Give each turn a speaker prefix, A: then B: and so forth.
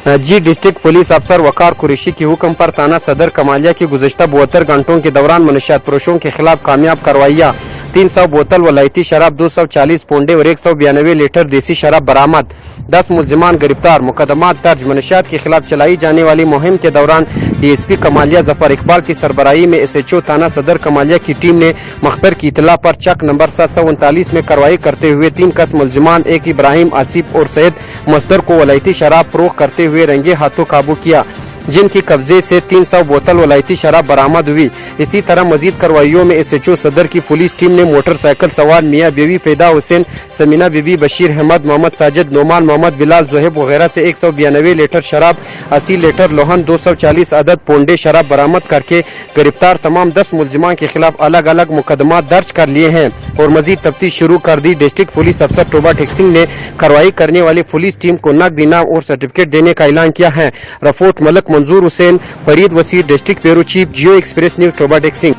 A: जी district police अफसर वकार कुरैशी की हुक्म पर थाना सदर कमालिया की गुज़श्ता 72 घंटों के दौरान मनशियात फरोशों के खिलाफ कामयाब कार्रवाइयाँ। 300 बोतल वलायती शराब, 240 पोंडे और 192 लीटर देसी शराब बरामद। 10 मुलजिमान गिरफ्तार। मुकदमात दर्ज। मनशियात के खिलाफ चलाई जाने वाली मुहिम के दौरान DSP कमालिया जफर इकबाल की सरबराही में SHO थाना सदर कमालिया की टीम ने मखबर की इतला पर चक नंबर 739 में कार्रवाई करते हुए 3 कस मुलजिमान एक इब्राहिम, आसिफ और सैयद मजदर को वलायती शराब फरोख्त करते हुए रंगे हाथों काबू किया, जिनकी कब्जे से 300 बोतल वलायती शराब बरामद हुई। इसी तरह मजीद कार्रवाइयों में SHO सदर की पुलिस टीम ने मोटरसाइकिल सवार मियाँ बीवी फैदा हुसैन, समीना बीबी, बशीर अहमद, मोहम्मद साजिद, नोमान मोहम्मद, बिलाल जोहेब वगैरह से 192 लीटर शराब, 80 लीटर लोहन, 240 अदद पोंडे शराब बरामद करके गिरफ्तार तमाम 10 मुलजिमान के खिलाफ अलग अलग मुकदमा दर्ज कर लिए हैं और मजीद तफ्तीश शुरू कर दी। डिस्ट्रिक्ट पुलिस अफसर टोबा टेक सिंह ने कार्रवाई करने वाली पुलिस टीम को नकद इनाम और सर्टिफिकेट देने का ऐलान किया है। Report Malik Manzoor Hussain, Farid Wazir, district bureau chief, Geo express news, Toba Tek Singh.